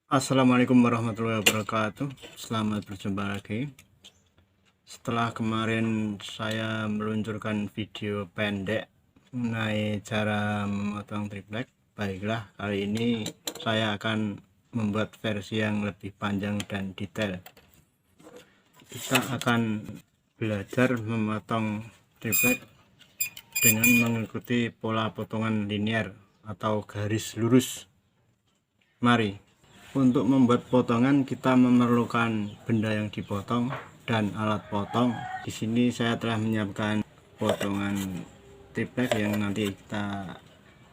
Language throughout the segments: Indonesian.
Assalamualaikum warahmatullahi wabarakatuh. Selamat berjumpa lagi. Setelah kemarin saya meluncurkan video pendek mengenai cara memotong triplek, baiklah kali ini saya akan membuat versi yang lebih panjang dan detail. Kita akan belajar memotong triplek dengan mengikuti pola potongan linear atau garis lurus. Mari. Untuk membuat potongan kita memerlukan benda yang dipotong dan alat potong. Di sini saya telah menyiapkan potongan triplek yang nanti kita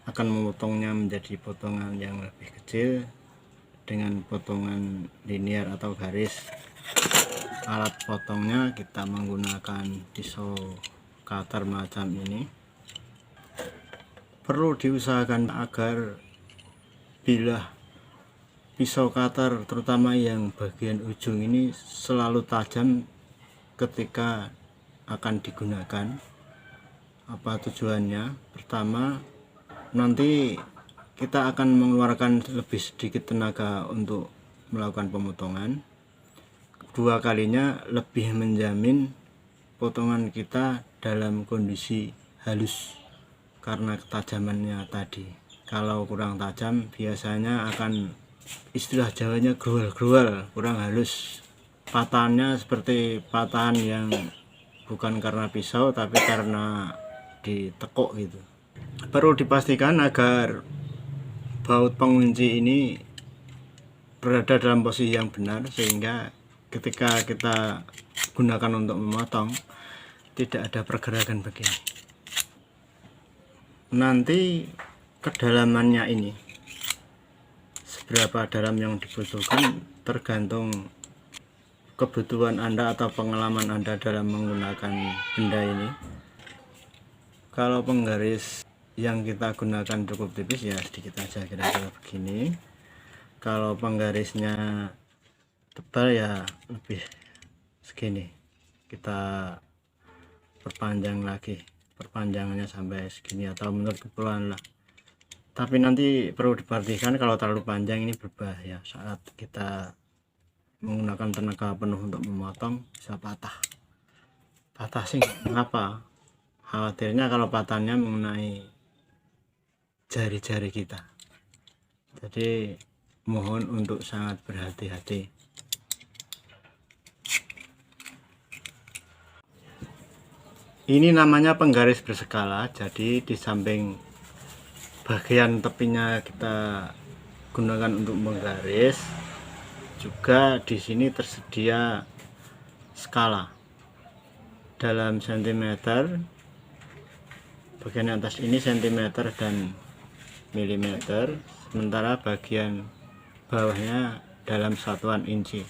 akan memotongnya menjadi potongan yang lebih kecil dengan potongan linear atau garis. Alat potongnya kita menggunakan pisau cutter macam ini. Perlu diusahakan agar bilah pisau cutter terutama yang bagian ujung ini selalu tajam ketika akan digunakan. Apa tujuannya? Pertama, nanti kita akan mengeluarkan lebih sedikit tenaga untuk melakukan pemotongan. Kedua kalinya lebih menjamin potongan kita dalam kondisi halus karena ketajamannya tadi. Kalau kurang tajam biasanya akan, istilah Jawanya, grual-grual, kurang halus. Patahannya seperti patahan yang bukan karena pisau tapi karena ditekuk gitu. Perlu dipastikan agar baut pengunci ini berada dalam posisi yang benar sehingga ketika kita gunakan untuk memotong tidak ada pergerakan begini. Nanti kedalamannya ini berapa dalam yang dibutuhkan tergantung kebutuhan Anda atau pengalaman Anda dalam menggunakan benda ini. Kalau penggaris yang kita gunakan cukup tipis ya sedikit aja, kira-kira begini. Kalau penggarisnya tebal ya lebih segini, kita perpanjang lagi, perpanjangannya sampai segini atau menurut keperluan lah. Tapi nanti perlu diperhatikan kalau terlalu panjang ini berbahaya saat kita menggunakan tenaga penuh untuk memotong, bisa patah. Patah sih kenapa? Khawatirnya kalau patahnya mengenai jari-jari kita. Jadi mohon untuk sangat berhati-hati. Ini namanya penggaris berskala. Jadi di samping bagian tepinya kita gunakan untuk menggaris, juga di sini tersedia skala dalam sentimeter. Bagian atas ini sentimeter dan milimeter, sementara bagian bawahnya dalam satuan inci.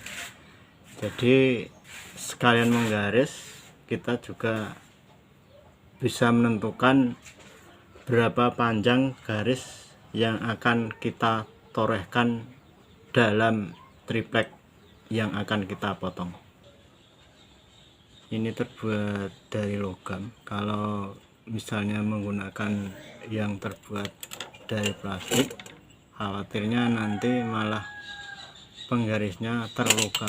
Jadi sekalian menggaris kita juga bisa menentukan berapa panjang garis yang akan kita torehkan dalam triplek yang akan kita potong. Ini terbuat dari logam. Kalau misalnya menggunakan yang terbuat dari plastik, khawatirnya nanti malah penggarisnya terluka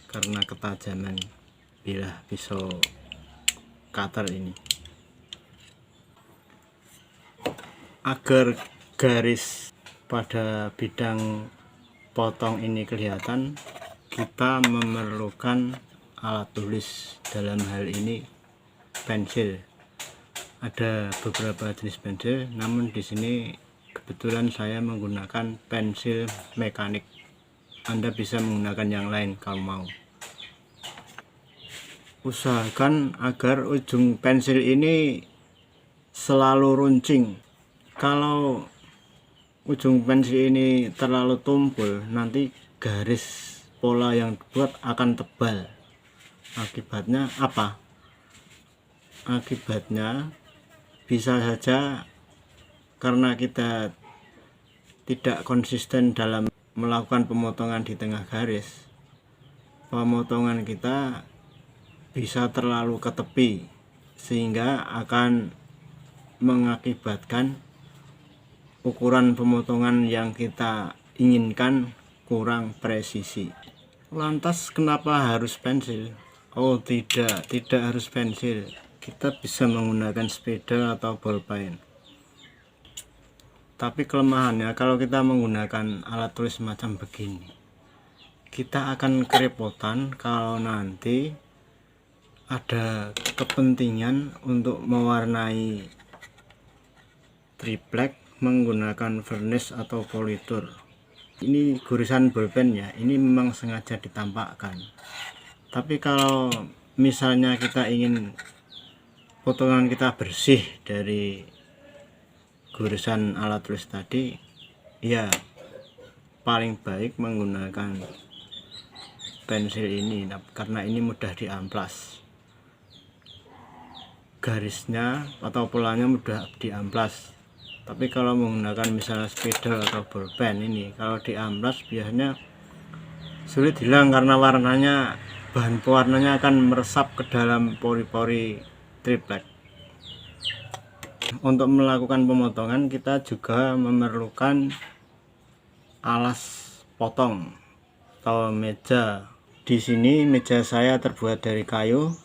karena ketajaman bilah pisau cutter ini. Agar garis pada bidang potong ini kelihatan, kita memerlukan alat tulis, dalam hal ini pensil. Ada beberapa jenis pensil, namun di sini kebetulan saya menggunakan pensil mekanik. Anda bisa menggunakan yang lain kalau mau. Usahakan agar ujung pensil ini selalu runcing. Kalau ujung pensil ini terlalu tumpul, nanti garis pola yang dibuat akan tebal. Akibatnya apa? Akibatnya bisa saja karena kita tidak konsisten dalam melakukan pemotongan di tengah garis, pemotongan kita bisa terlalu ke tepi sehingga akan mengakibatkan ukuran pemotongan yang kita inginkan kurang presisi. Lantas kenapa harus pensil? Oh tidak harus pensil. Kita bisa menggunakan spidol atau bolpen. Tapi kelemahannya kalau kita menggunakan alat tulis macam begini, kita akan kerepotan kalau nanti ada kepentingan untuk mewarnai triplek menggunakan varnish atau politur. Ini gurisan bolpen ya, ini memang sengaja ditampakkan. Tapi kalau misalnya kita ingin potongan kita bersih dari gurisan alat tulis tadi, ya paling baik menggunakan pensil ini, karena ini mudah diamplas, garisnya atau polanya mudah diamplas. Tapi kalau menggunakan misalnya spidol atau bolpen ini, kalau diamplas biasanya sulit hilang karena warnanya, bahan pewarnanya akan meresap ke dalam pori-pori triplek. Untuk melakukan pemotongan kita juga memerlukan alas potong atau meja. Di sini meja saya terbuat dari kayu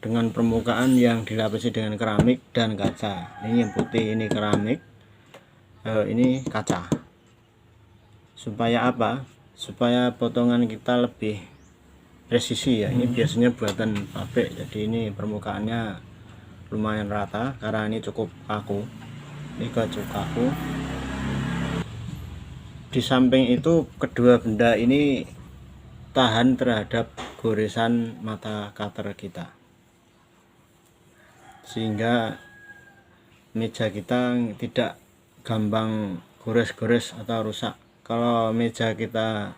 dengan permukaan yang dilapisi dengan keramik dan kaca. Ini yang putih, ini keramik, ini kaca. Supaya apa? Supaya potongan kita lebih presisi ya. Ini biasanya buatan pabrik, jadi ini permukaannya lumayan rata karena ini cukup kaku. Ini cukup kaku. Di samping itu kedua benda ini tahan terhadap goresan mata cutter kita, sehingga meja kita tidak gampang gores-gores atau rusak. Kalau meja kita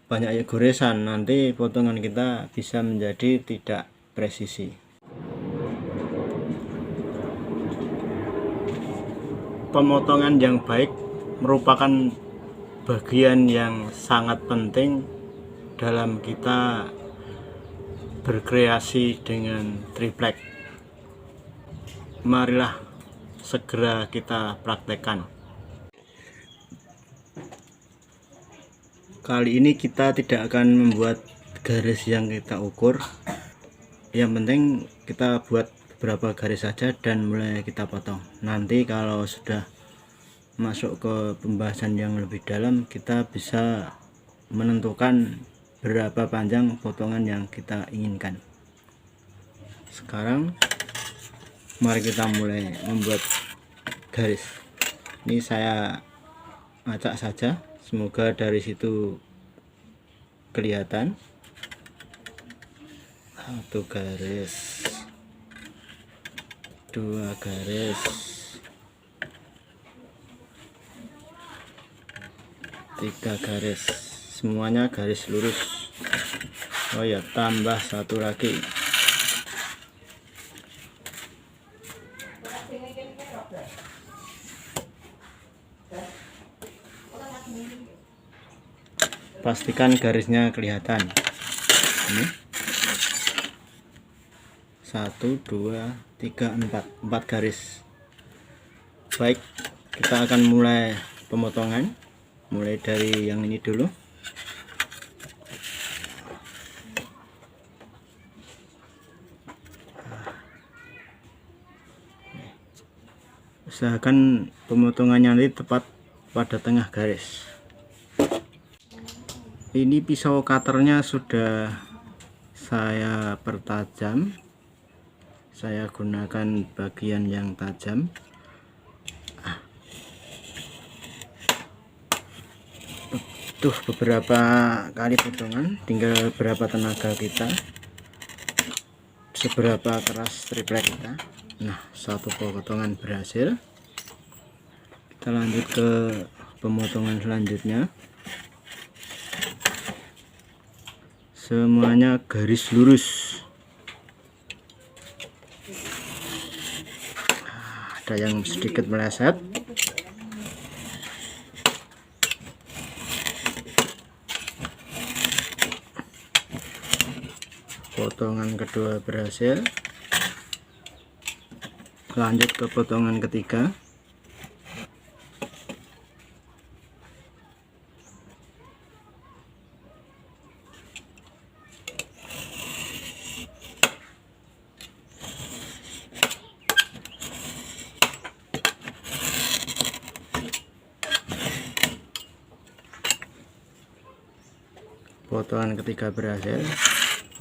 banyak goresan, nanti potongan kita bisa menjadi tidak presisi. Pemotongan yang baik merupakan bagian yang sangat penting dalam kita berkreasi dengan triplek. Marilah segera kita praktekkan. Kali ini kita tidak akan membuat garis yang kita ukur. Yang penting kita buat beberapa garis saja dan mulai kita potong. Nanti kalau sudah masuk ke pembahasan yang lebih dalam, kita bisa menentukan berapa panjang potongan yang kita inginkan. Sekarang mari kita mulai membuat garis. Ini saya acak saja, semoga dari situ kelihatan. Satu garis, dua garis, tiga garis, semuanya garis lurus. Oh ya, tambah satu lagi. Pastikan garisnya kelihatan. Ini 1, 2, 3, 4 garis. Baik, kita akan mulai pemotongan. Mulai dari yang ini dulu. Usahakan pemotongannya nanti tepat pada tengah garis. Ini pisau cutternya sudah saya pertajam. Saya gunakan bagian yang tajam. Tuh, beberapa kali potongan, tinggal berapa tenaga kita, seberapa keras triplek kita. Nah, satu potongan berhasil. Kita lanjut ke pemotongan selanjutnya. Semuanya garis lurus. Ada yang sedikit meleset. Potongan kedua berhasil. Lanjut ke potongan ketiga. potongan ketiga berhasil,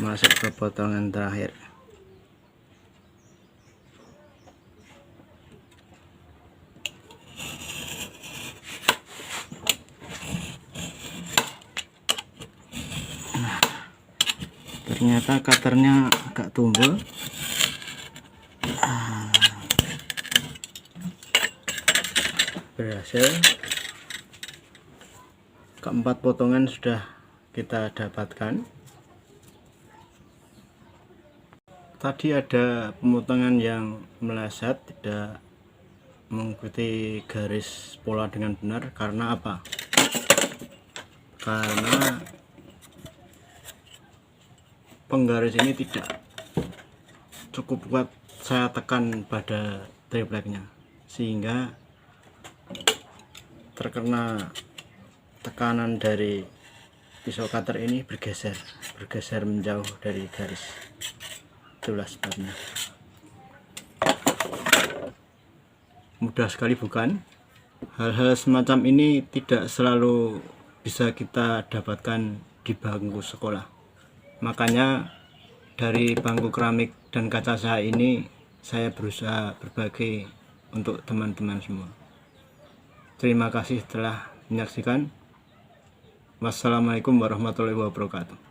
masuk ke potongan terakhir. Ternyata cutternya agak tumbul. Berhasil. Keempat potongan sudah kita dapatkan. Tadi ada pemotongan yang meleset, tidak mengikuti garis pola dengan benar. Karena apa? Karena penggaris ini tidak cukup kuat saya tekan pada tripleknya, sehingga terkena tekanan dari pisau cutter ini bergeser menjauh dari garis. Itulah sebabnya. Mudah sekali bukan? Hal-hal semacam ini tidak selalu bisa kita dapatkan di bangku sekolah. Makanya dari bangku keramik dan kaca saya ini saya berusaha berbagi untuk teman-teman semua. Terima kasih telah menyaksikan. Wassalamualaikum warahmatullahi wabarakatuh.